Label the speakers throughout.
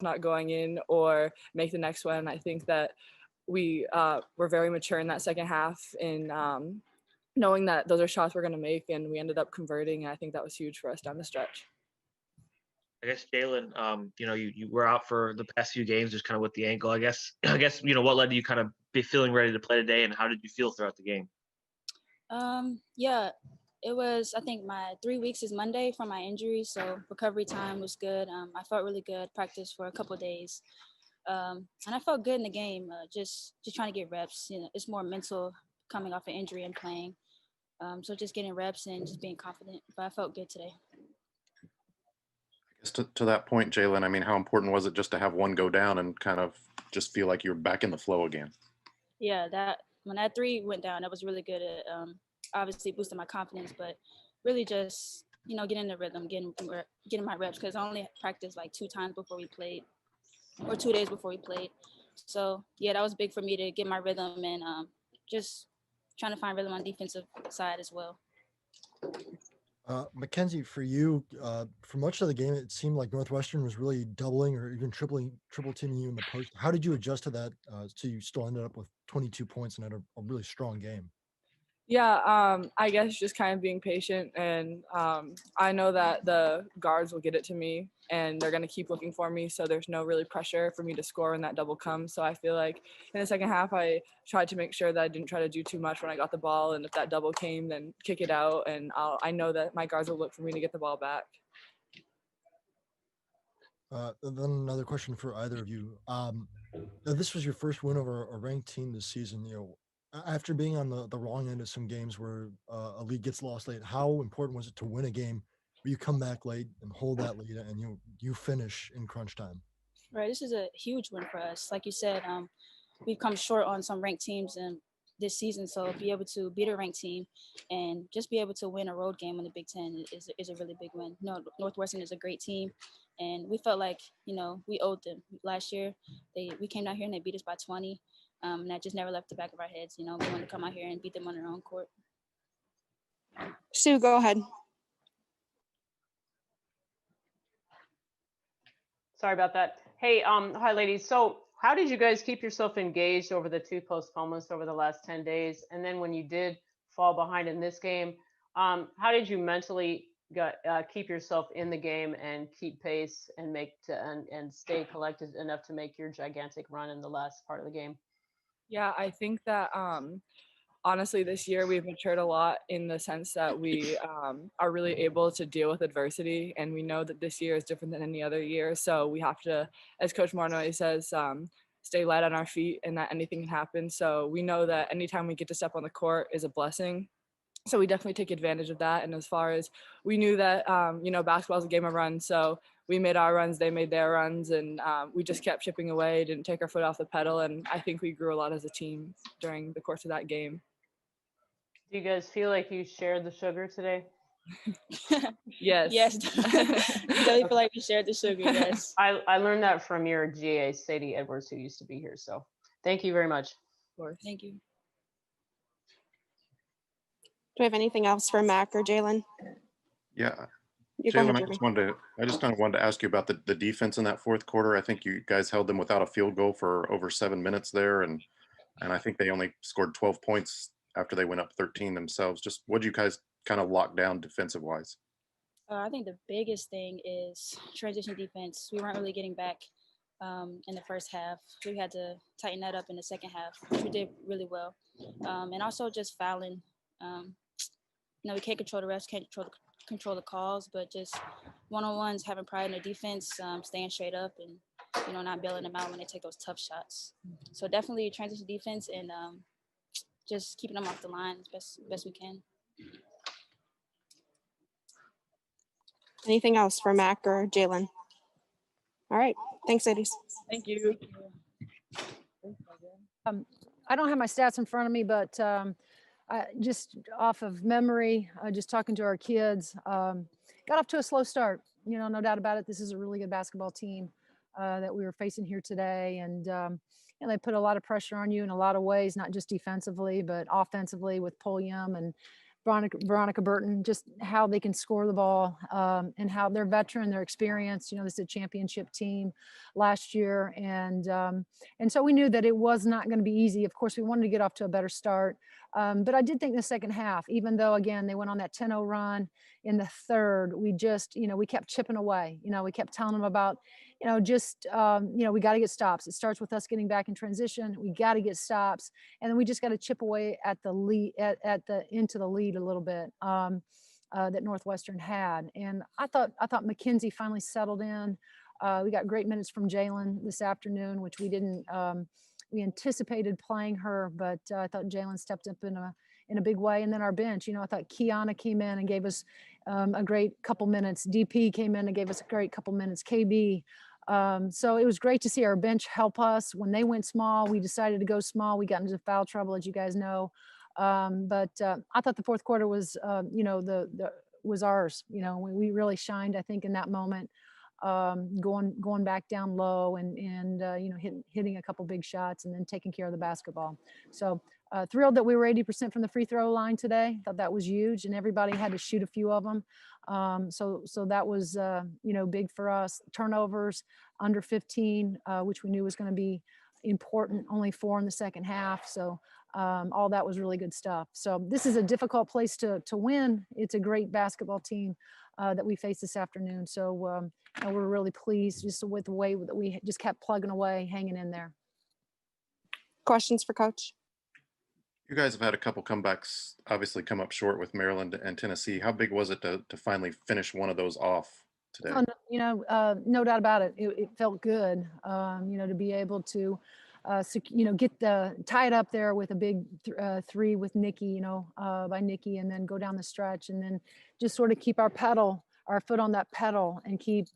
Speaker 1: not going in or make the next one. I think that we were very mature in that second half in knowing that those are shots we're going to make, and we ended up converting. And I think that was huge for us down the stretch.
Speaker 2: I guess Jalen, you were out for the past few games, just kind of with the ankle. I guess what led to you kind of be feeling ready to play today, and how did you feel throughout the game?
Speaker 3: Yeah, it was, I think my 3 weeks is Monday from my injury. So recovery time was good. I felt really good, practiced for a couple of days. And I felt good in the game, just trying to get reps. It's more mental coming off an injury and playing. So just getting reps and just being confident, but I felt good today.
Speaker 4: I guess to that point, Jalen, I mean, how important was it just to have one go down and kind of just feel like you're back in the flow again?
Speaker 3: Yeah, when that 3 went down, that was really good. It obviously boosted my confidence, but really just getting in the rhythm, getting my reps, because I only practiced like 2 times before we played, or 2 days before we played. So yeah, that was big for me to get my rhythm and just trying to find rhythm on defensive side as well.
Speaker 5: Mackenzie, for you, for much of the game, it seemed like Northwestern was really doubling or even triple teaming you in the post. How did you adjust to that so you still ended up with 22 points and had a really strong game?
Speaker 1: Yeah, I guess just kind of being patient, and I know that the guards will get it to me, and they're going to keep looking for me, so there's no really pressure for me to score when that double comes. So I feel like in the second half, I tried to make sure that I didn't try to do too much when I got the ball, and if that double came, then kick it out, and I know that my guards will look for me to get the ball back.
Speaker 5: Then another question for either of you. This was your first win over a ranked team this season. After being on the wrong end of some games where a lead gets lost late, how important was it to win a game where you come back late and hold that lead and you finish in crunch time?
Speaker 3: Right, this is a huge win for us. Like you said, we've come short on some ranked teams in this season, so be able to beat a ranked team and just be able to win a road game in the Big Ten is a really big win. Northwestern is a great team, and we felt like we owed them. Last year, we came down here and they beat us by 20. And that just never left the back of our heads. We wanted to come out here and beat them on our own court.
Speaker 6: Sue, go ahead.
Speaker 7: Sorry about that. Hey, hi ladies. So how did you guys keep yourself engaged over the 2 postponements over the last 10 days? And then when you did fall behind in this game, how did you mentally keep yourself in the game and keep pace and and stay collected enough to make your gigantic run in the last part of the game?
Speaker 1: Yeah, I think that honestly, this year we've matured a lot in the sense that we are really able to deal with adversity, and we know that this year is different than any other year. So we have to, as Coach Marnoy says, stay light on our feet and that anything can happen. So we know that anytime we get to step on the court is a blessing. So we definitely take advantage of that. And as far as we knew that, basketball is a game of runs. So we made our runs, they made their runs, and we just kept chipping away, didn't take our foot off the pedal. And I think we grew a lot as a team during the course of that game.
Speaker 7: Do you guys feel like you shared the sugar today?
Speaker 1: Yes.
Speaker 3: Yes. Definitely feel like we shared the sugar, yes.
Speaker 7: I learned that from your GA, Sadie Edwards, who used to be here. So thank you very much.
Speaker 1: Of course.
Speaker 3: Thank you.
Speaker 6: Do we have anything else for Mac or Jalen?
Speaker 4: Yeah.
Speaker 6: Jalen,
Speaker 4: I just kind of wanted to ask you about the defense in that fourth quarter. I think you guys held them without a field goal for over 7 minutes there, and I think they only scored 12 points after they went up 13 themselves. Just what did you guys kind of lock down defensive wise?
Speaker 3: I think the biggest thing is transition defense. We weren't really getting back in the first half. We had to tighten that up in the second half, which we did really well. And also just fouling. We can't control the refs, can't control the calls, but just one-on-ones, having pride in the defense, staying straight up and, not bailing them out when they take those tough shots. So definitely transition defense and just keeping them off the line as best we can.
Speaker 6: Anything else for Mac or Jalen? All right. Thanks, ladies.
Speaker 1: Thank you.
Speaker 8: I don't have my stats in front of me, but just off of memory, just talking to our kids, got off to a slow start. No doubt about it. This is a really good basketball team that we were facing here today. And they put a lot of pressure on you in a lot of ways, not just defensively, but offensively with Pulliam and Veronica Burton, just how they can score the ball, and how they're veteran, they're experienced. You know, this is a championship team last year, and so we knew that it was not going to be easy. Of course, we wanted to get off to a better start, but I did think the second half, even though again they went on that 10-0 run in the third, we just, you know, we kept chipping away. You know, we kept telling them about, you know, just you know, we got to get stops. It starts with us getting back in transition. We got to get stops, and then we just got to chip away at the lead, into the lead a little bit, that Northwestern had. And I thought Mackenzie finally settled in. We got great minutes from Jalen this afternoon, which we didn't. We anticipated playing her, but I thought Jalen stepped up in a big way. And then our bench, you know, I thought Kiana came in and gave us a great couple minutes. DP came in and gave us a great couple minutes. KB. So it was great to see our bench help us. When they went small, we decided to go small. We got into foul trouble, as you guys know. But I thought the fourth quarter was, you know, was ours. You know, we really shined, I think, in that moment, going back down low and you know, hitting a couple big shots and then taking care of the basketball. So thrilled that we were 80% from the free throw line today. Thought that was huge, and everybody had to shoot a few of them. So that was, you know, big for us. Turnovers under 15, which we knew was going to be important, only 4 in the second half. So all that was really good stuff. So this is a difficult place to win. It's a great basketball team that we face this afternoon. So and we're really pleased just with the way that we just kept plugging away, hanging in there.
Speaker 6: Questions for Coach?
Speaker 4: You guys have had a couple comebacks, obviously come up short with Maryland and Tennessee. How big was it to finally finish one of those off today?
Speaker 8: Oh, no, you know, no doubt about it. It felt good, you know, to be able to, you know, tie it up there with a big 3 with Nikki, you know, by Nikki, and then go down the stretch, and then just sort of keep our foot on that pedal, and keep.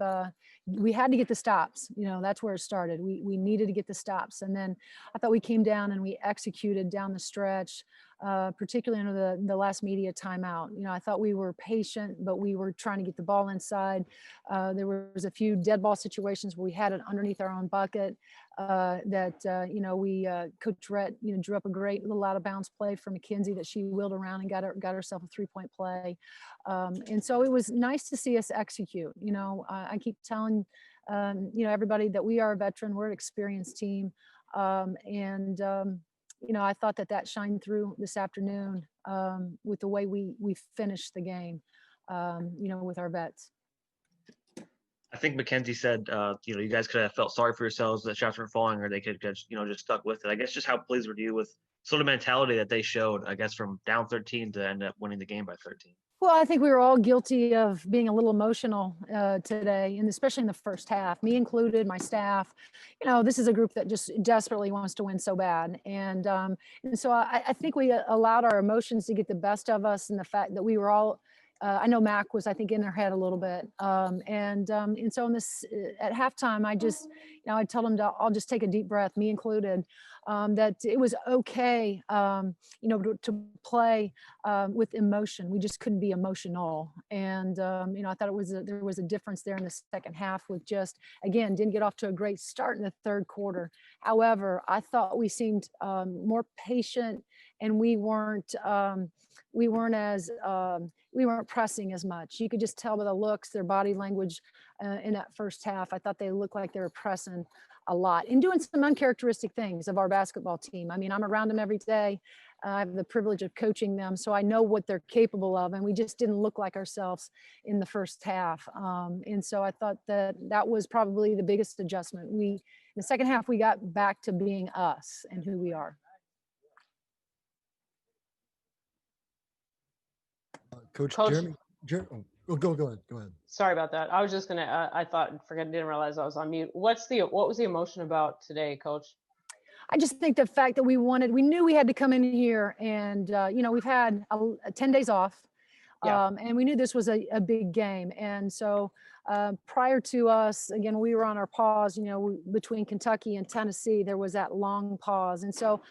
Speaker 8: We had to get the stops. You know, that's where it started. We needed to get the stops, and then I thought we came down and we executed down the stretch. Particularly under the last media timeout. You know, I thought we were patient, but we were trying to get the ball inside. There was a few dead ball situations where we had it underneath our own bucket that, you know, Coach Rhett, you know, drew up a great little out of bounds play for Mackenzie that she wheeled around and got herself a 3-point play. And so it was nice to see us execute. You know, I keep telling, you know, everybody that we are a veteran, we're an experienced team. You know, I thought that shined through this afternoon with the way we finished the game, you know, with our vets.
Speaker 2: I think Mackenzie said, you know, you guys could have felt sorry for yourselves that shots were falling, or they could have, you know, just stuck with it. I guess just how pleased were you with sort of mentality that they showed, I guess, from down 13 to end up winning the game by 13?
Speaker 8: Well, I think we were all guilty of being a little emotional today, and especially in the first half, me included, my staff. You know, this is a group that just desperately wants to win so bad. And so I think we allowed our emotions to get the best of us, and the fact that we were all, I know Mac was, I think, in their head a little bit. And so in this, at halftime, I just, you know, I told them I'll just take a deep breath, me included, that it was okay, you know, to play with emotion. We just couldn't be emotional. And, you know, I thought there was a difference there in the second half with just, again, didn't get off to a great start in the third quarter. However, I thought we seemed more patient, and we weren't pressing as much. You could just tell by the looks, their body language in that first half. I thought they looked like they were pressing a lot and doing some uncharacteristic things of our basketball team. I mean, I'm around them every day. I have the privilege of coaching them, so I know what they're capable of, and we just didn't look like ourselves in the first half. And so I thought that was probably the biggest adjustment. In the second half, we got back to being us and who we are.
Speaker 5: Coach
Speaker 7: Jeremy,
Speaker 5: go ahead.
Speaker 7: Sorry about that. I was just gonna. Didn't realize I was on mute. What was the emotion about today, Coach?
Speaker 8: I just think the fact that we knew we had to come in here, and you know, we've had 10 days off, and we knew this was a big game. And so prior to us, again, we were on our pause, you know, between Kentucky and Tennessee, there was that long pause. And so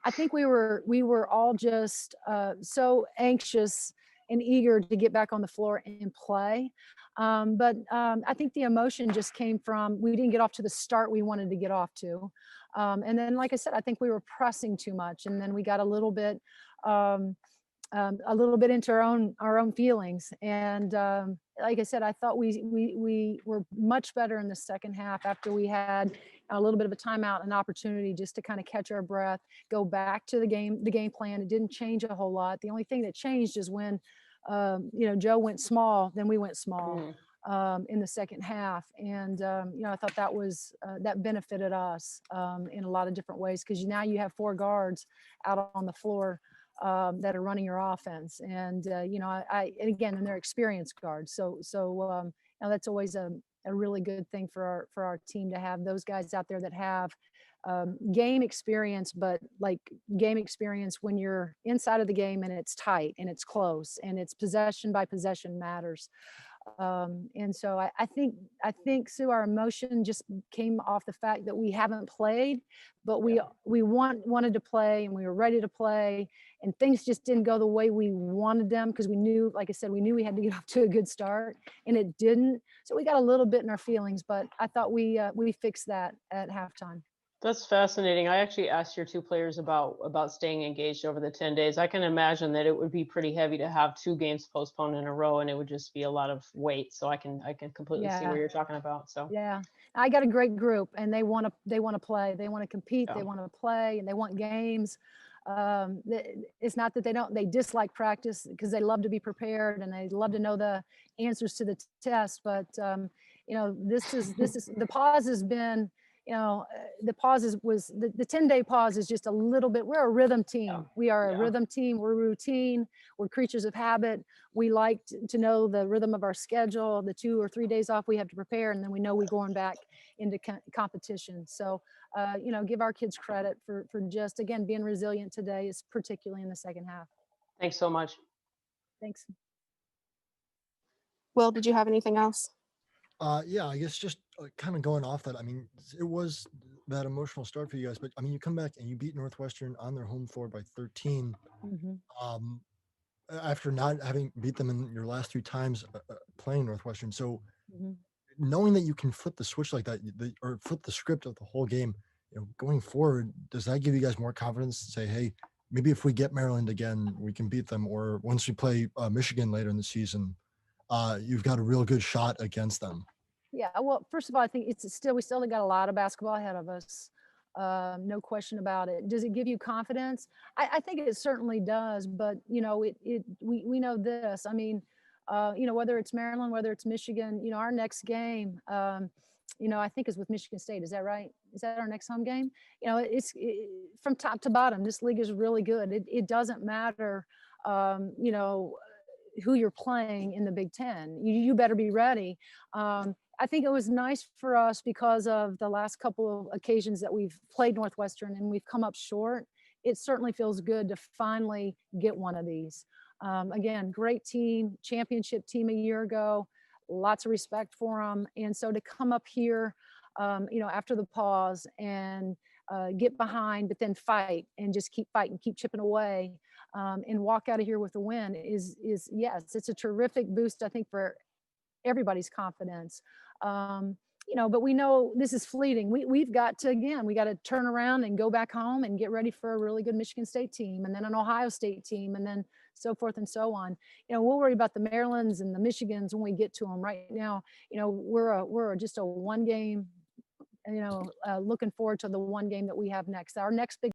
Speaker 8: I think we were all just so anxious and eager to get back on the floor and play. But I think the emotion just came from, we didn't get off to the start we wanted to get off to. And then, like I said, I think we were pressing too much. And then we got a little bit, a little bit into our own feelings. And like I said, I thought we were much better in the second half after we had a little bit of a timeout, an opportunity just to kind of catch our breath, go back to the game plan. It didn't change a whole lot. The only thing that changed is when, Joe went small, then we went small in the second half. And, I thought that benefited us in a lot of different ways, because now you have 4 guards out on the floor that are running your offense. And, and again, and they're experienced guards. So that's always a really good thing for our team, to have those guys out there that have game experience, but like game experience when you're inside of the game and it's tight and it's close and it's possession by possession matters. And so I think Sue, our emotion just came off the fact that we haven't played, but we wanted to play, and we were ready to play, and things just didn't go the way we wanted them, because we knew, like I said, we knew we had to get off to a good start, and it didn't. So we got a little bit in our feelings, but I thought we fixed that at halftime.
Speaker 7: That's fascinating. I actually asked your 2 players about staying engaged over the 10 days. I can imagine that it would be pretty heavy to have 2 games postponed in a row, and it would just be a lot of weight. So I can completely see what you're talking about. So
Speaker 8: yeah, I got a great group, and they want to play, they want to compete, they want to play, and they want games. It's not that they dislike practice, because they love to be prepared and they love to know the answers to the test. But this is the pause has been. The pause was the 10-day pause is just a little bit. We're a rhythm team. We are a rhythm team. We're routine. We're creatures of habit. We like to know the rhythm of our schedule. The 2 or 3 days off we have to prepare, and then we know we're going back into competition. So, give our kids credit for just, again, being resilient today, is particularly in the second half.
Speaker 7: Thanks so much.
Speaker 8: Thanks.
Speaker 6: Will, did you have anything else?
Speaker 5: Yeah, I guess just kind of going off that. I mean, it was that emotional start for you guys, but I mean, you come back and you beat Northwestern on their home floor by 13. After not having beat them in your last 2 times playing Northwestern. So knowing that you can flip the switch like that, or flip the script of the whole game, going forward, does that give you guys more confidence to say, hey, maybe if we get Maryland again, we can beat them, or once we play Michigan later in the season, you've got a real good shot against them?
Speaker 8: Yeah, well, first of all, I think we still got a lot of basketball ahead of us. No question about it. Does it give you confidence? I think it certainly does, but we know this. I mean, whether it's Maryland, whether it's Michigan, our next game, I think is with Michigan State. Is that right? Is that our next home game? It's from top to bottom. This league is really good. It doesn't matter, who you're playing in the Big Ten. You better be ready. I think it was nice for us because of the last couple of occasions that we've played Northwestern and we've come up short. It certainly feels good to finally get one of these. Again, great team, championship team a year ago, lots of respect for them. And so to come up here, after the pause and get behind, but then fight and just keep fighting, keep chipping away, and walk out of here with a win is yes, it's a terrific boost, I think, for everybody's confidence. But we know this is fleeting. We've got to turn around and go back home and get ready for a really good Michigan State team, and then an Ohio State team, and then so forth and so on. We'll worry about the Marylands and the Michigans when we get to them. Right now, we're just a one game. Looking forward to the one game that we have next. Our next big